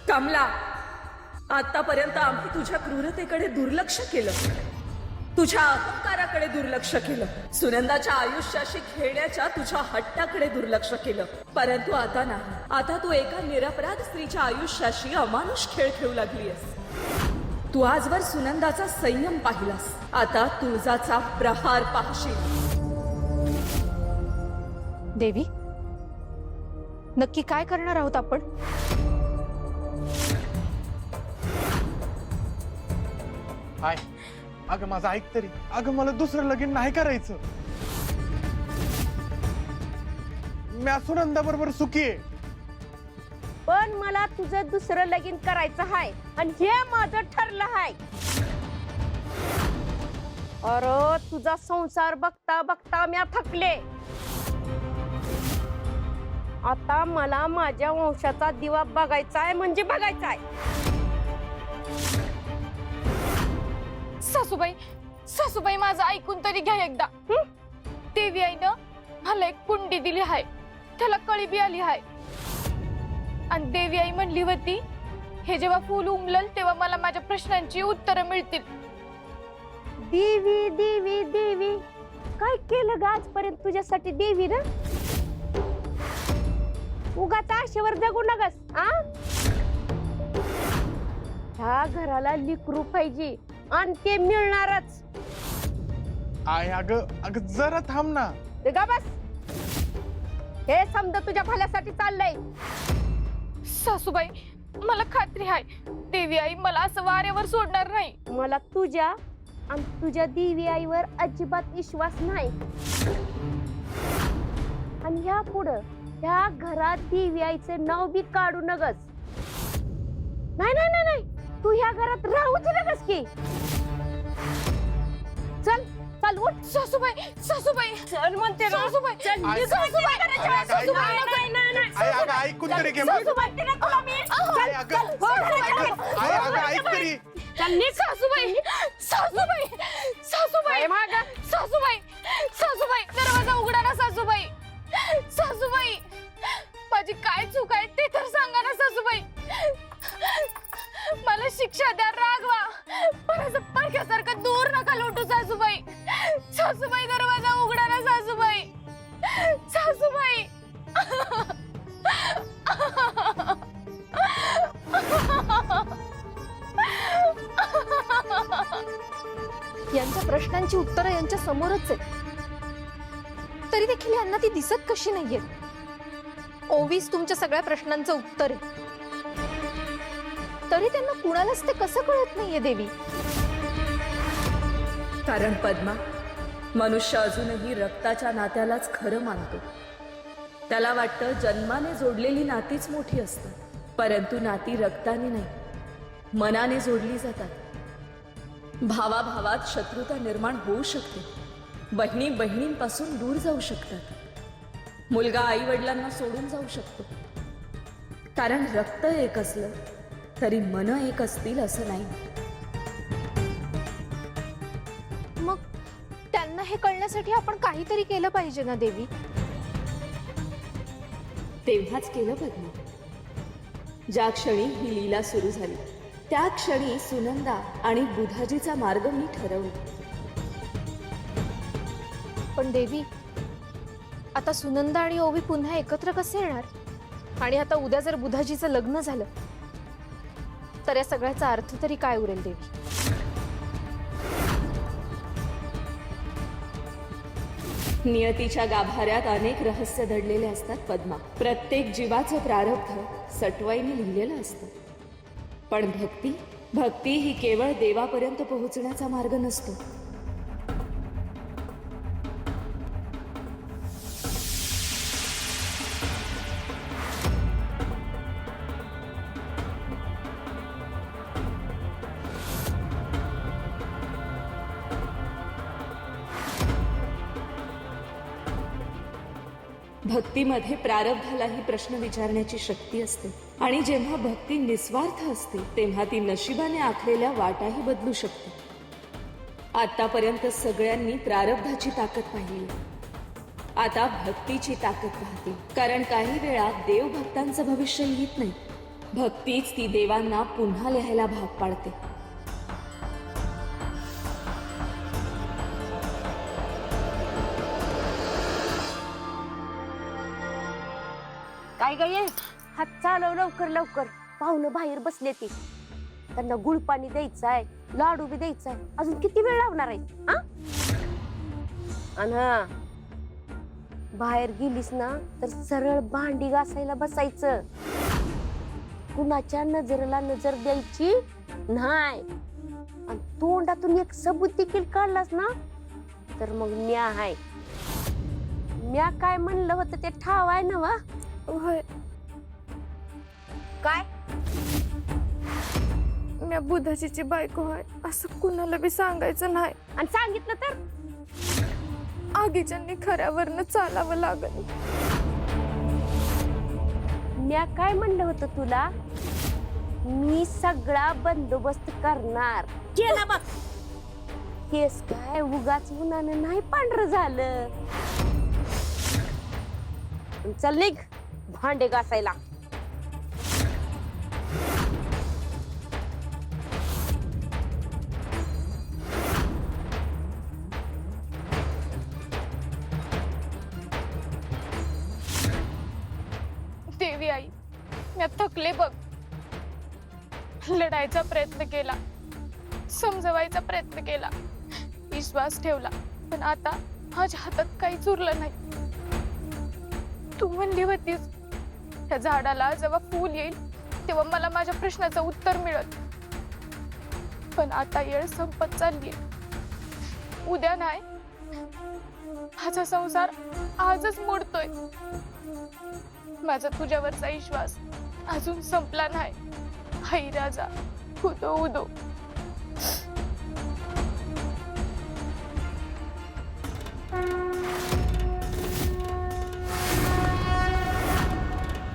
कमला, आतापर्यंत आम्ही तुझ्या क्रूरतेकडे दुर्लक्ष केलं, तुझ्या अहंकाराकडे दुर्लक्ष केलं, सुनंदाच्या आयुष्याशी खेळण्याच्या तुझ्या हट्टाकडे दुर्लक्ष केलं. परंतु आता नाही. आता तू एका निरपराध स्त्रीच्या आयुष्याशी अमानुष खेळ खेळू लागलीयस. तू आजवर सुनंदाचा संयम पाहिलास, आता तुळजाचा प्रहार पाहशील. देवी, नक्की काय करणार आहोत आपण? हाय, अगं माझं ऐक तरी. अगं मला दुसरं लगीन नाही करायचं. मी सुनंदा बरोबर सुखी आहे. पण मला तुझं दुसरं लगीन करायचं हाय आणि हे माझं ठरलं हाय. अरे तुझा संसार बघता बघता मी थकले. आता मला माझ्या वंशाचा दिवा बघायचाय म्हणजे बघायचाय. सासूबाई, सासूबाई माझं ऐकून तरी घ्या एकदा. देवी आईनं मला एक कुंडी दिली आहे, त्याला कळी बी आली आहे. आणि देवी आई म्हणली होती, हे जेव्हा फूल उमलल तेव्हा मला माझ्या प्रश्नांची उत्तरं मिळतील. देवी देवी देवी, काय केलं ग आजपर्यंत तुझ्यासाठी देवी ना? उगाच आशेवर जगू नगस. ह्या घराला लिकरू पाहिजे आणि ते मिळणारच. आय अगं जरा थांब ना. गा बस. हे समजा तुझ्या भल्यासाठी चाललंय. सासूबाई, मला खात्री आहे देवी आई मला असं वाऱ्यावर सोडणार नाही. मला तुझ्या आणि तुझ्या देवी आईवर अजिबात विश्वास नाही. आणि ह्या पुढं ह्या घरात देवी आईचे नाव बी काढू नगस. नाही नाही नाही नाही, तू ह्या घरात राहूच नगस की. चल चल उठ. सासूबाई, सासूबाई, चल म्हणते ना. सासूबाई, चल आय, सासूबाई. सासूबाई. नाही नाही नाही. आय, अगं ऐकून तरी घे. सासूबाई, तिला तुला मी. आय, अगं आय, अगं ऐक तरी. चल निघ. सासूबाई, सासूबाई, सासूबाई, सासूबाई, सासूबाई, दरवाजा उघडा ना सासूबाई. सासूबाई, माझी काय चूक आहे ते तर सांगा ना सासूबाई. मला शिक्षा द्या, रागवा, पण असं परक्यासारखं दूर नका लोटू सासूबाई. सासूबाई, दरवाजा उघडा ना सासूबाई. सासूबाई. यांच्या प्रश्नांची उत्तरं यांच्या समोरच आहेत, तरी देखील यांना ती दिसत कशी नाहीयेत. ओवीस तुमच्या सगळ्या प्रश्नांचं उत्तर आहे, तरी त्यांना कुणालाच ते कसं कळत नाहीये देवी? कारण पद्मा, मनुष्य अजूनही रक्ताच्या नात्यालाच खरं मानतो. त्याला वाटतं जन्माने जोडलेली नातीच मोठी असतात, परंतु नाती रक्ताने नाही, मनाने जोडली जातात. भावाभावात शत्रुता निर्माण होऊ शकते, बहिणी बहिणींपासून दूर जाऊ शकतात, मुलगा आई वडिलांना सोडून जाऊ शकतो. कारण रक्त एक असलं तरी मन एक असतील असं नाही. मग त्यांना हे कळण्यासाठी आपण काहीतरी केलं पाहिजे ना देवी? तेव्हाच केलं पद्मा, ज्या क्षणी ही लीला सुरू झाली त्या क्षणी सुनंदा आणि बुधाजीचा मार्ग मी ठरवला. पण देवी, आता सुनंदा आणि ओवी पुन्हा एकत्र कसे येणार? आणि आता उद्या जर बुधाजीचं लग्न झालं तर या सगळ्याचा अर्थ तरी काय उरेल देवी? नियतीच्या गाभाऱ्यात अनेक रहस्य दडलेले असतात पद्मा. प्रत्येक जीवाचं प्रारब्ध सटवाईने लिहिलेलं असतं. पण भक्ती ही केवळ देवापर्यंत पोहोचण्याचा मार्ग नसतो. भक्तीमध्ये प्रारब्धालाही प्रश्न विचारण्याची शक्ती असते, आणि जेव्हा भक्ती निस्वार्थ असते तेव्हा ती नशिबाने आखलेल्या वाटाही बदलू शकते. आतापर्यंत सगळ्यांनी प्रारब्धाची ताकद पाहिली, आता भक्तीची ताकद पाहते. कारण काही वेळा देव भक्तांचं भविष्य लिहित नाही, भक्तीच ती देवांना पुन्हा लिहायला भाग पाडते. काय गे हात चालव लवकर लवकर. पाहुणं बाहेर बसले ती. त्यांना गुळपाणी द्यायचंय, लाडू बी द्यायचाय. अजून किती वेळ लागणार आहे? हा बाहेर गेलीस ना तर सरळ भांडी घासायला बसायचं. कुणाच्या नजरेला नजर द्यायची नाही. आणि तोंडातून एक सबूत देखील काढलास ना तर मग म्या आहे. म्या काय म्हणलं होतं ते ठाव आहे ना वा. होय, काय मी बुधाजीची बायको आहे असं कुणाला बी सांगायचं नाही. आणि सांगितलं तर आगीच्यांनी खऱ्यावरनं चालावं लागल. म्या काय म्हणलं होतं तुला? मी सगळा बंदोबस्त करणार. केला बघ. केस काय उगाच उन्हानं नाही पांढरं झालं. चल निघ भांडे घासायला. देवी आई, मी थकले बघ. लढायचा प्रयत्न केला, समजवायचा प्रयत्न केला, विश्वास ठेवला, पण आता माझ्या हातात काहीच उरलं नाही. तू म्हणली होतीस त्या झाडाला जेव्हा फूल येईल तेव्हा मला माझ्या प्रश्नाचं उत्तर मिळेल. पण आता येळ संपत चालली. उद्या नाही, माझा संसार आजच मोडतोय. माझा तुझ्यावरचा विश्वास अजून संपला नाही. हाई राजा, उदो उदो.